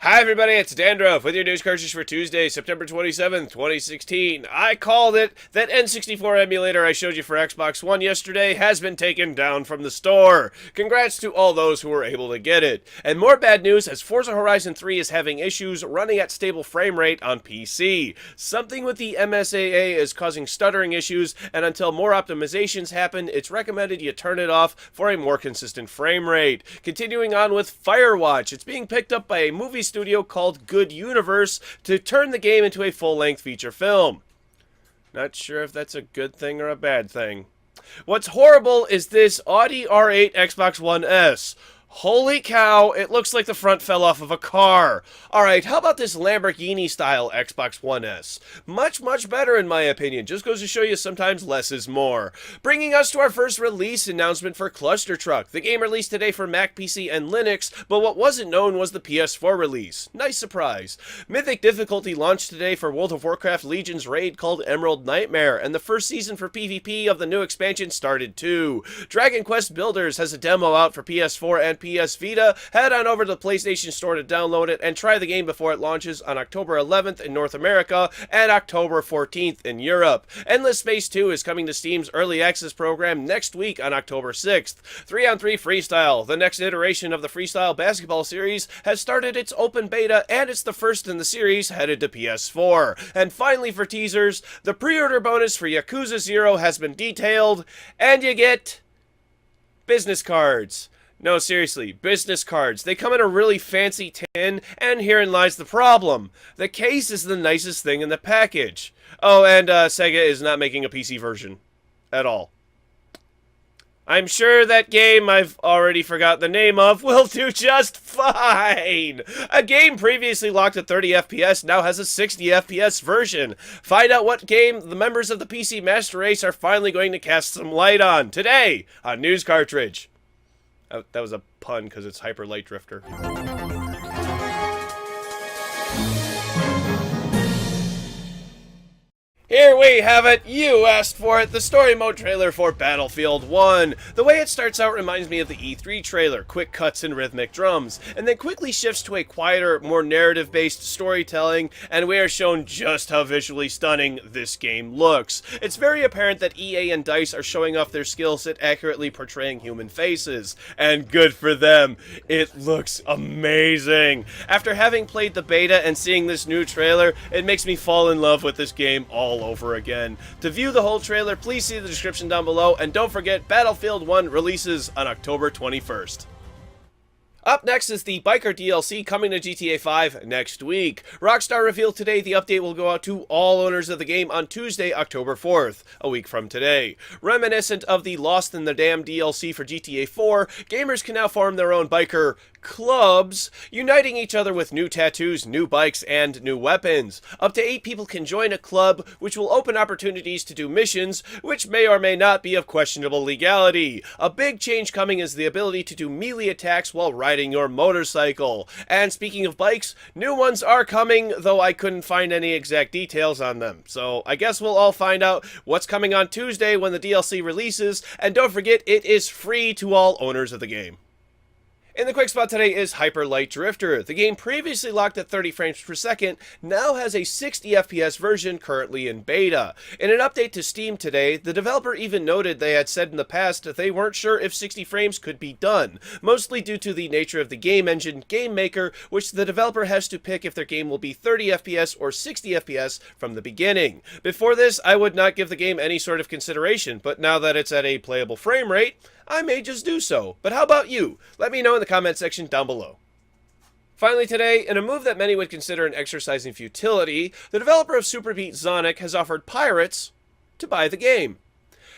Hi everybody, it's Dandruff with your news cartridge for Tuesday, September 27th, 2016. I called it. That N64 emulator I showed you for Xbox One yesterday has been taken down from the store. Congrats to all those who were able to get it. And more bad news as Forza Horizon 3 is having issues running at stable frame rate on PC. Something with the MSAA is causing stuttering issues, and until more optimizations happen, it's recommended you turn it off for a more consistent frame rate. Continuing on with Firewatch, it's being picked up by a movie studio called Good Universe to turn the game into a full-length feature film. Not sure if that's a good thing or a bad thing. What's horrible is this Audi R8 Xbox One S. Holy cow, it looks like the front fell off of a car. Alright, how about this Lamborghini style Xbox One S? Much better in my opinion. Just goes to show you sometimes less is more. Bringing us to our first release announcement for Clustertruck. The game released today for Mac, PC, and Linux, but what wasn't known was the PS4 release. Nice surprise. Mythic difficulty launched today for World of Warcraft Legion's raid called Emerald Nightmare, and the first season for PvP of the new expansion started too. Dragon Quest Builders has a demo out for PS4 and PS Vita. Head on over to the PlayStation Store to download it and try the game before it launches on October 11th in North America and October 14th in Europe. Endless Space 2 is coming to Steam's Early Access program next week on October 6th. 3-on-3 Freestyle, the next iteration of the Freestyle basketball series, has started its open beta, and it's the first in the series headed to PS4. And finally for teasers, the pre-order bonus for Yakuza 0 has been detailed, and you get business cards. No, seriously, business cards. They come in a really fancy tin, and herein lies the problem. The case is the nicest thing in the package. Oh, and Sega is not making a PC version. At all. I'm sure that game I've already forgot the name of will do just fine. A game previously locked at 30 FPS now has a 60 FPS version. Find out what game the members of the PC Master Race are finally going to cast some light on today on News Cartridge. That was a pun because it's Hyper Light Drifter. Here we have it, you asked for it, the story mode trailer for Battlefield 1. The way it starts out reminds me of the E3 trailer, quick cuts and rhythmic drums, and then quickly shifts to a quieter, more narrative-based storytelling, and we are shown just how visually stunning this game looks. It's very apparent that EA and DICE are showing off their skills at accurately portraying human faces, and good for them, it looks amazing. After having played the beta and seeing this new trailer, it makes me fall in love with this game all over again. To view the whole trailer, please see the description down below, and don't forget Battlefield 1 releases on October 21st. Up next is the Biker DLC coming to GTA 5 next week. Rockstar revealed today the update will go out to all owners of the game on Tuesday, October 4th, a week from today. Reminiscent of the Lost in the Dam DLC for GTA 4, gamers can now form their own biker clubs, uniting each other with new tattoos, new bikes, and new weapons. Up to 8 people can join a club, which will open opportunities to do missions, which may or may not be of questionable legality. A big change coming is the ability to do melee attacks while riding your motorcycle. And speaking of bikes, new ones are coming, though I couldn't find any exact details on them. So I guess we'll all find out what's coming on Tuesday when the DLC releases, and don't forget it is free to all owners of the game. In the quick spot today is Hyper Light Drifter. The game previously locked at 30 frames per second now has a 60 FPS version currently in beta. In an update to Steam today, the developer even noted they had said in the past that they weren't sure if 60 frames could be done, mostly due to the nature of the game engine Game Maker, which the developer has to pick if their game will be 30 FPS or 60 FPS from the beginning. Before this, I would not give the game any sort of consideration, but now that it's at a playable frame rate, I may just do so. But how about you? Let me know in the comment section down below. Finally today, in a move that many would consider an exercise in futility, the developer of Super Beat Sonic has offered pirates to buy the game.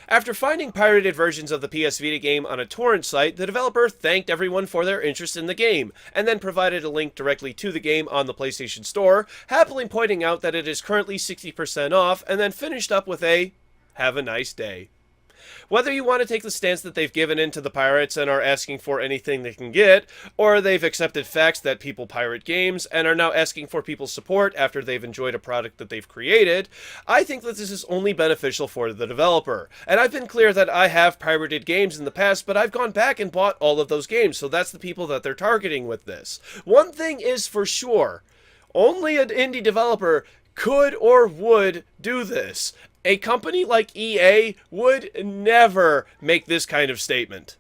After finding pirated versions of the PS Vita game on a torrent site, the developer thanked everyone for their interest in the game, and then provided a link directly to the game on the PlayStation Store, happily pointing out that it is currently 60% off, and then finished up with a "Have a nice day." Whether you want to take the stance that they've given in to the pirates and are asking for anything they can get, or they've accepted facts that people pirate games and are now asking for people's support after they've enjoyed a product that they've created, I think that this is only beneficial for the developer. And I've been clear that I have pirated games in the past, but I've gone back and bought all of those games, so that's the people that they're targeting with this. One thing is for sure, only an indie developer could or would do this. A company like EA would never make this kind of statement.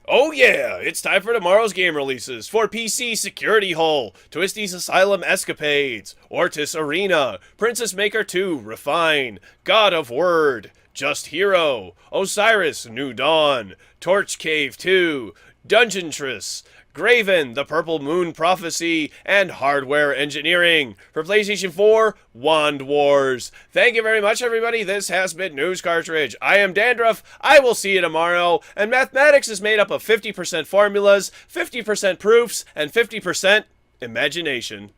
Oh yeah, it's time for tomorrow's game releases. For PC, Security Hole, Twisty's Asylum Escapades, Ortis Arena, Princess Maker 2 Refine, God of Word, Just Hero, Osiris New Dawn, Torch Cave 2, Dungeontress, Graven, The Purple Moon Prophecy, and Hardware Engineering. For PlayStation 4, Wand Wars. Thank you very much, everybody. This has been News Cartridge. I am Dandruff. I will see you tomorrow. And mathematics is made up of 50% formulas, 50% proofs, and 50% imagination.